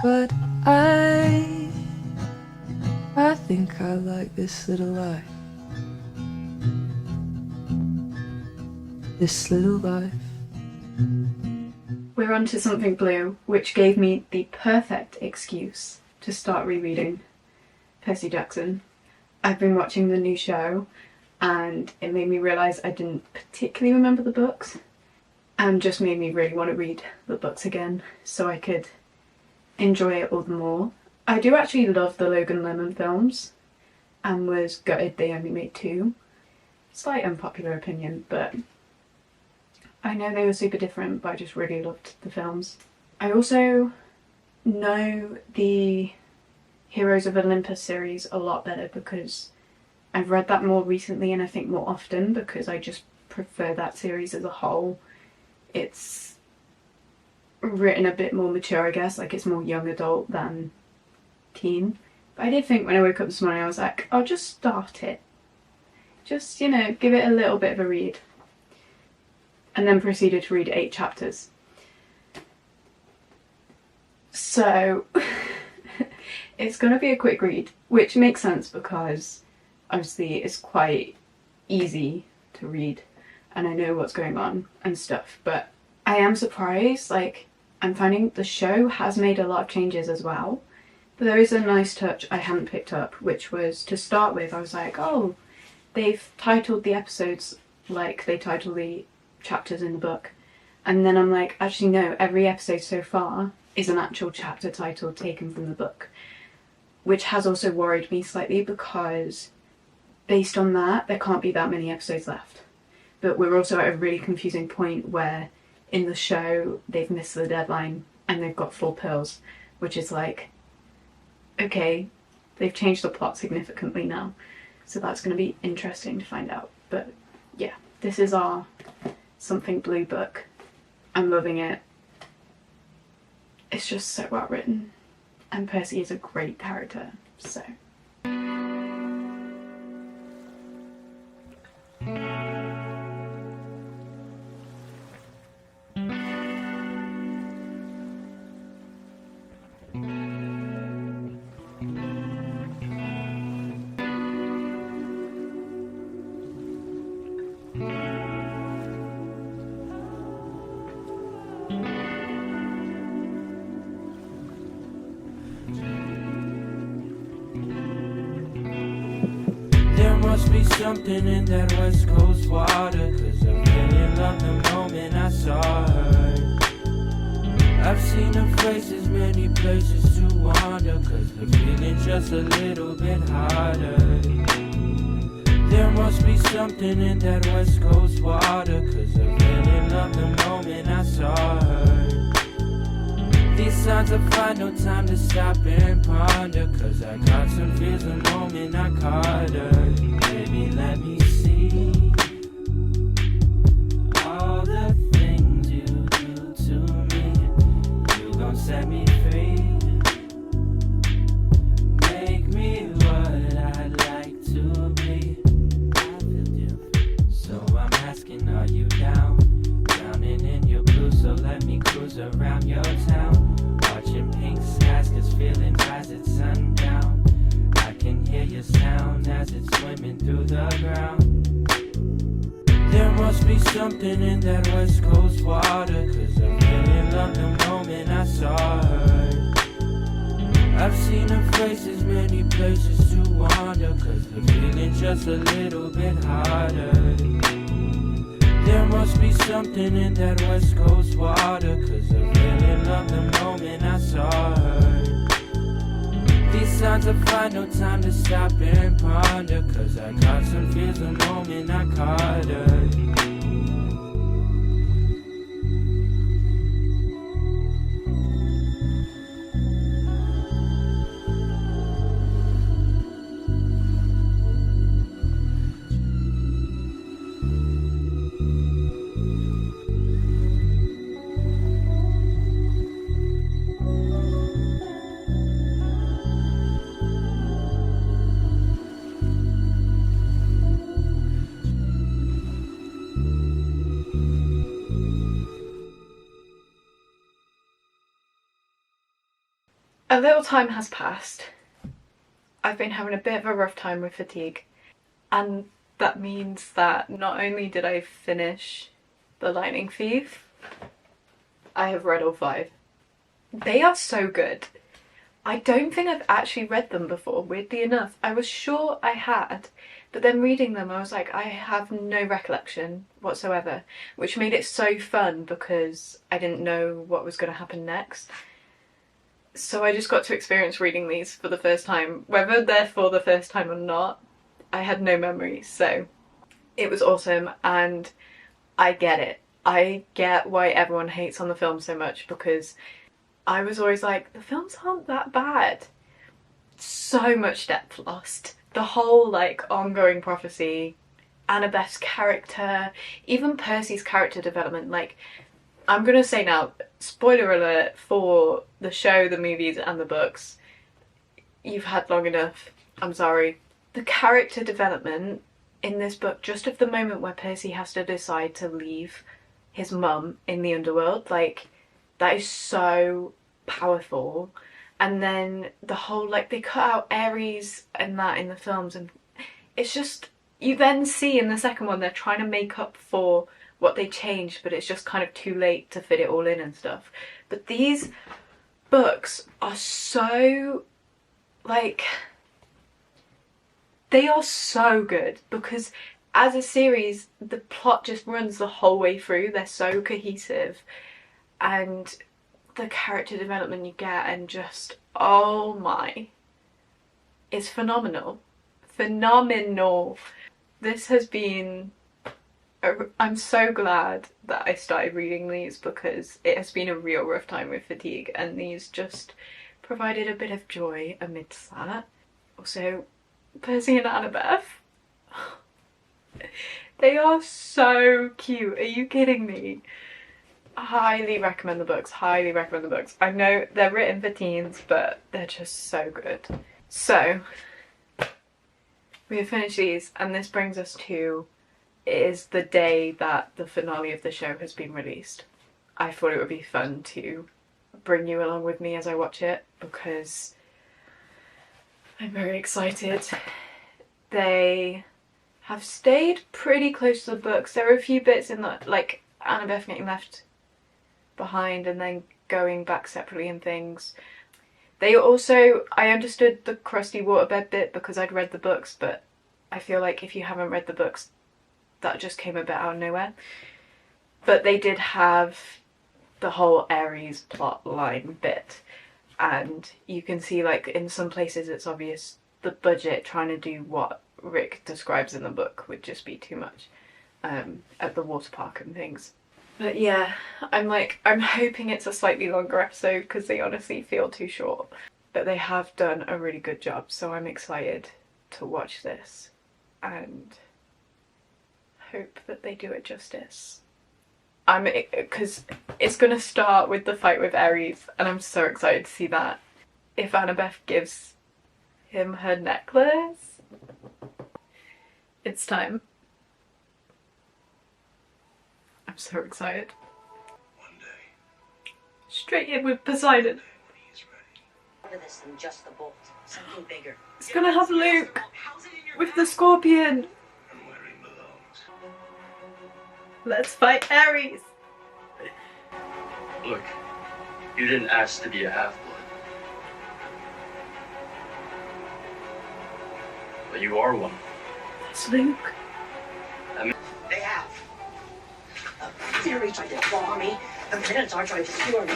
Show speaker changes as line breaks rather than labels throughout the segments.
But I think I like this little life. This little life.
We're on to something blue, which gave me the perfect excuse to start rereading Percy Jackson. I've been watching the new show and it made me realise I didn't particularly remember the books, and just made me really want to read the books again so I could enjoy it all the more. I do actually love the Logan Lerman films and was gutted they only made 2. Slight unpopular opinion, but I know they were super different, but I just really loved the films. I also know the Heroes of Olympus series a lot better because I've read that more recently, and I think more often because I just prefer that series as a whole. It's written a bit more mature, I guess, like it's more young adult than teen. But I did think when I woke up this morning, I was like, I'll just start it. Just, you know, give it a little bit of a read. And then proceeded to read 8 chapters. So it's going to be a quick read, which makes sense because obviously it's quite easy to read and I know what's going on and stuff, but I am surprised. Like, I'm finding the show has made a lot of changes as well, but there is a nice touch I hadn't picked up, which was, to start with, I was like, oh, they've titled the episodes like they title the chapters in the book, and then I'm like, actually no, every episode so far is an actual chapter title taken from the book, which has also worried me slightly because based on that there can't be that many episodes left. But we're also at a really confusing point where in the show they've missed the deadline and they've got 4 pills, which is like, okay, they've changed the plot significantly now, so that's going to be interesting to find out. But yeah, this is our Something Blue book. I'm loving it. It's just so well written, and Percy is a great character, so.
Must be something in that West Coast water, 'cause I really loved the moment I saw her. I've seen her faces, many places to wander, 'cause the feeling's just a little bit harder. There must be something in that West Coast water, 'cause I really loved the moment I saw her. These signs I find no time to stop and ponder, 'cause I caught some feels the moment I caught her. Baby, let me see all the things you do to me. You gon' set me free, make me what I'd like to be. I feel different, so I'm asking, are you down? Drowning in your blue, so let me cruise around your town. Watching pink skies, 'cause feelings rise at sundown. I can hear your sound as it's swimming through the ground. There must be something in that West Coast water, 'cause I really loved the moment I saw her. I've seen her faces, many places to wander, 'cause the feeling's just a little bit harder. There must be something in that West Coast water, 'cause I really loved the moment I saw her. These signs I find no time to stop and ponder, 'cause I caught some feels the moment I caught her.
A little time has passed. I've been having a bit of a rough time with fatigue, and that means that not only did I finish The Lightning Thief, I have read all 5. They are so good. I don't think I've actually read them before, weirdly enough. I was sure I had, but then reading them I was like, I have no recollection whatsoever, which made it so fun because I didn't know what was going to happen next. So I just got to experience reading these for the first time. Whether they're for the first time or not, I had no memory, so it was awesome, and I get it. I get why everyone hates on the film so much, because I was always like, the films aren't that bad. So much depth lost. The whole like ongoing prophecy, Annabeth's character, even Percy's character development. Like, I'm gonna say now, spoiler alert for the show, the movies and the books. You've had long enough. I'm sorry. The character development in this book, just of the moment where Percy has to decide to leave his mum in the underworld, like, that is so powerful. And then the whole, like, they cut out Ares and that in the films, and it's just, you then see in the second one they're trying to make up for what they changed, but it's just kind of too late to fit it all in and stuff. But these books are so, like, they are so good, because as a series the plot just runs the whole way through. They're so cohesive, and the character development you get, and just, oh my, it's phenomenal. Phenomenal. This has been I'm so glad that I started reading these, because it has been a real rough time with fatigue, and these just provided a bit of joy amidst that. Also, Percy and Annabeth, they are so cute. Are you kidding me? Highly recommend the books, highly recommend the books. I know they're written for teens, but they're just so good. So, we have finished these, and this brings us to, it is the day that the finale of the show has been released. I thought it would be fun to bring you along with me as I watch it, because I'm very excited. They have stayed pretty close to the books. There are a few bits in the, like, Annabeth getting left behind and then going back separately and things. They also, I understood the crusty waterbed bit because I'd read the books, but I feel like if you haven't read the books, that just came a bit out of nowhere. But they did have the whole Ares plot line bit, and you can see, like, in some places it's obvious the budget trying to do what Rick describes in the book would just be too much at the water park and things. But yeah, I'm hoping it's a slightly longer episode, because they honestly feel too short. But they have done a really good job, so I'm excited to watch this and hope that they do it justice. Because it's going to start with the fight with Ares, and I'm so excited to see that. If Annabeth gives him her necklace, it's time. I'm so excited.
One day.
Straight in with Poseidon.
When he's ready.
More this than just the bolt. Something bigger.
It's gonna have Luke with the scorpion.
And where he belongs.
Let's fight Ares.
Look, you didn't ask to be a half-blood. But you are one.
It's Luke.
They have. Fury tried to claw me. The Minotaur tried to skewer me.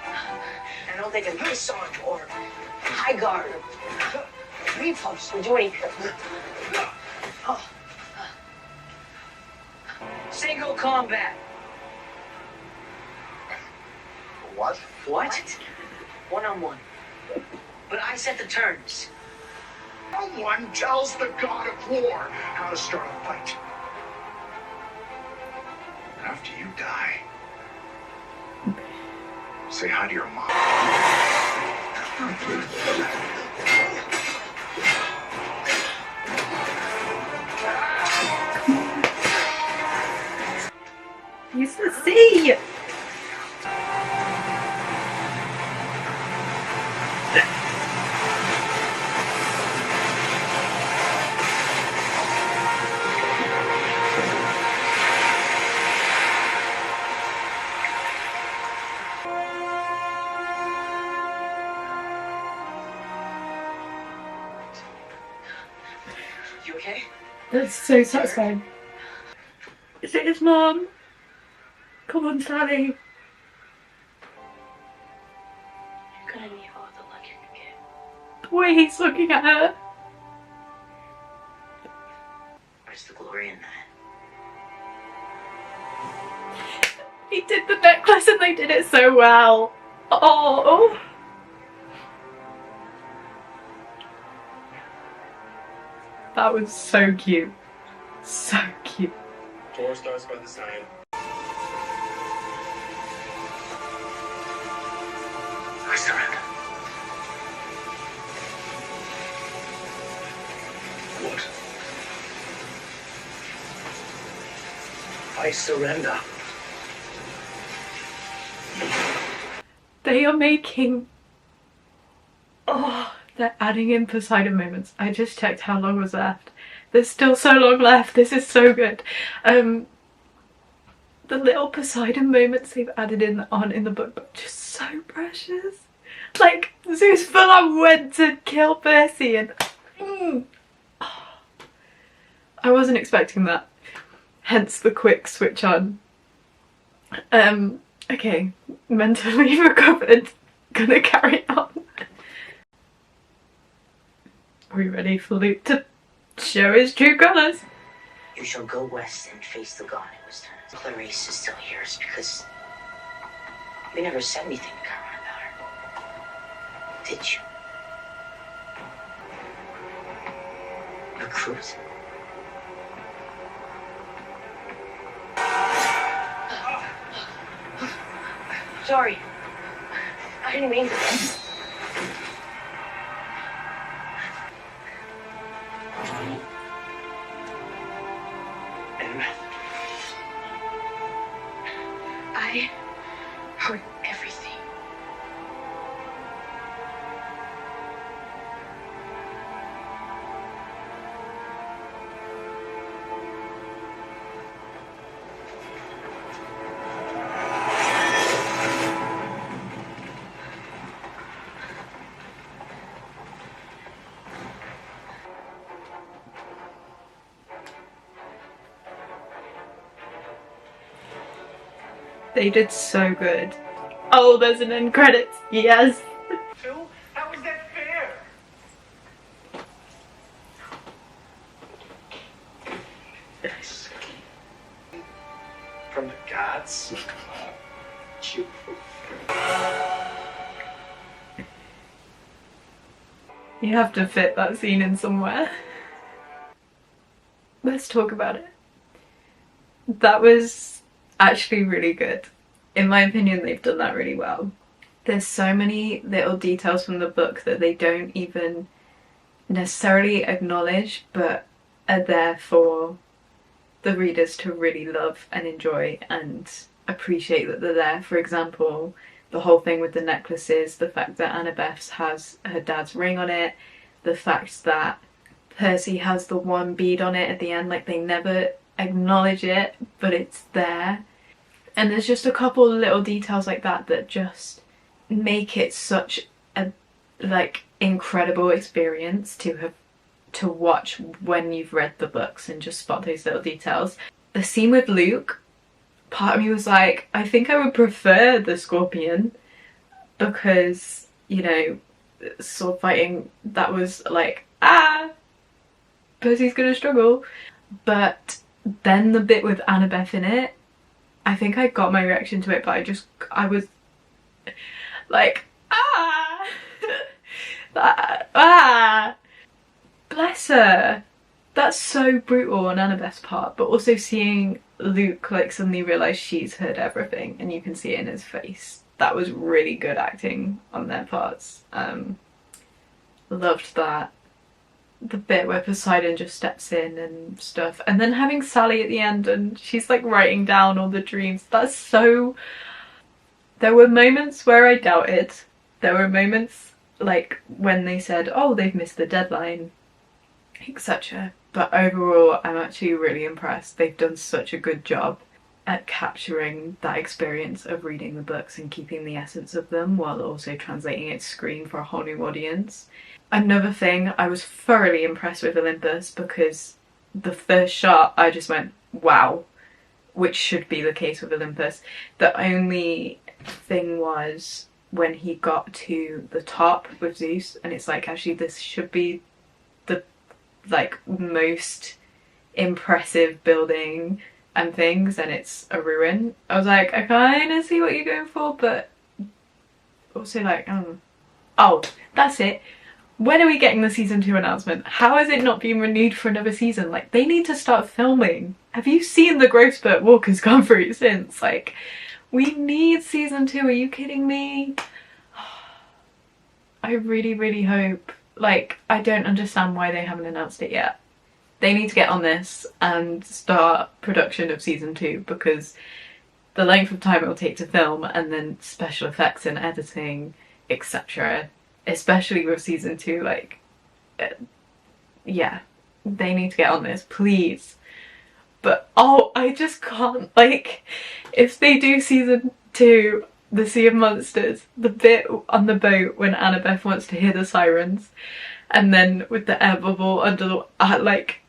I don't think a Missile or High Guard or Repulse would do anything. Oh. Single combat.
What?
What? One-on-one. But I set the terms.
Someone tells the god of war how to start a fight. After you die, say hi to your mom.
Use the sea.
You okay?
That's so satisfying. Is it his mom? Come on, Sally.
You're gonna need all the luck you can get.
The way he's looking at her.
Where's the glory in that?
He did the necklace and they did it so well. Oh. That was so cute. So cute.
Tour starts by the sign.
I surrender. What? I surrender.
They are making... Oh, they're adding in Poseidon moments. I just checked how long was left. There's still so long left. This is so good. The little Poseidon moments they've added in that aren't in the book, but just so precious. Like, Zeus full on went to kill Percy and... I wasn't expecting that. Hence the quick switch on. Okay, mentally recovered. Gonna carry on. Are we ready for Luke to show his true colours?
You shall go west and face the god who was turned. Clarice is still yours because we never said anything to Caroline about her. Did you? Recruit? Sorry. I didn't mean to. I heard everything.
They did so good. Oh, there's an end credits. Yes.
Phil, how is that fair? Yes. From the gods.
You have to fit that scene in somewhere. Let's talk about it. That was actually really good. In my opinion, they've done that really well. There's so many little details from the book that they don't even necessarily acknowledge, but are there for the readers to really love and enjoy and appreciate that they're there. For example, the whole thing with the necklaces, the fact that Annabeth's has her dad's ring on it, the fact that Percy has the one bead on it at the end, like they never acknowledge it, but it's there. And there's just a couple little details like that that just make it such a incredible experience to watch when you've read the books and just spot those little details. The scene with Luke, part of me was like, I think I would prefer the Scorpion because, you know, sword fighting, that was like, Percy's gonna struggle. But then the bit with Annabeth in it, I think I got my reaction to it, but I was like, bless her. That's so brutal on Annabeth's part, but also seeing Luke like suddenly realise she's heard everything and you can see it in his face. That was really good acting on their parts. Loved that. The bit where Poseidon just steps in and stuff, and then having Sally at the end and she's like writing down all the dreams. That's so... There were moments where I doubted. There were moments like when they said, oh, they've missed the deadline, etc. But overall, I'm actually really impressed. They've done such a good job. at capturing that experience of reading the books and keeping the essence of them while also translating it to screen for a whole new audience. Another thing, I was thoroughly impressed with Olympus because the first shot I just went, wow, which should be the case with Olympus. The only thing was when he got to the top with Zeus, and it's like, actually this should be the like most impressive building and things, and it's a ruin. I was like, I kind of see what you're going for, but also like, oh, that's it. When are we getting the season 2 announcement? How has it not been renewed for another season? Like, they need to start filming. Have you seen the growth spurt Walker's gone through since? Like, we need season 2, are you kidding me? I really, really hope. Like, I don't understand why they haven't announced it yet. They need to get on this and start production of season 2, because the length of time it will take to film and then special effects and editing, etc., especially with season 2, like, yeah, they need to get on this, please. But oh, I just can't, like, if they do season 2, the Sea of Monsters, the bit on the boat when Annabeth wants to hear the sirens, and then with the air bubble under the, like,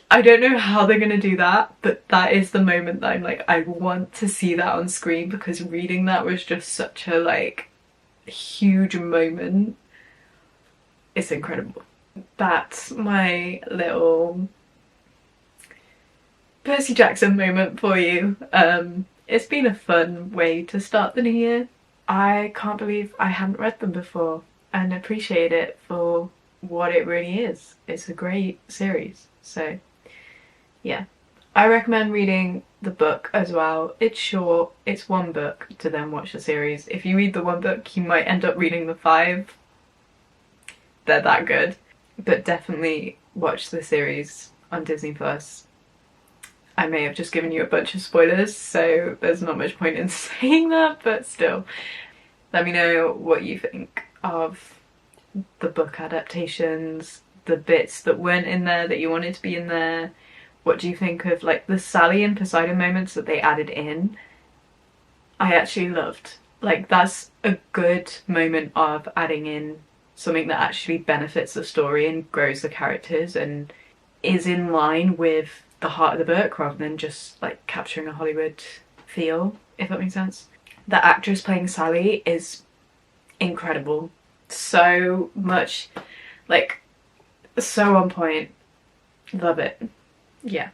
I don't know how they're gonna do that, but that is the moment that I'm like, I want to see that on screen, because reading that was just such a, like, huge moment. It's incredible. That's my little Percy Jackson moment for you. It's been a fun way to start the new year. I can't believe I hadn't read them before and appreciate it for what it really is. It's a great series. So yeah, I recommend reading the book as well. It's short, it's one book to then watch the series. If you read the one book, you might end up reading the 5. They're that good. But definitely watch the series on Disney Plus. I may have just given you a bunch of spoilers, so there's not much point in saying that, but still. Let me know what you think of the book adaptations, the bits that weren't in there that you wanted to be in there. What do you think of, like, the Sally and Poseidon moments that they added in? I actually loved. Like, that's a good moment of adding in something that actually benefits the story and grows the characters and is in line with the heart of the book, rather than just, like, capturing a Hollywood feel, if that makes sense. The actress playing Sally is incredible. So much, like, so on point. Love it. Yeah,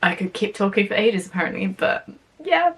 I could keep talking for ages apparently, but yeah.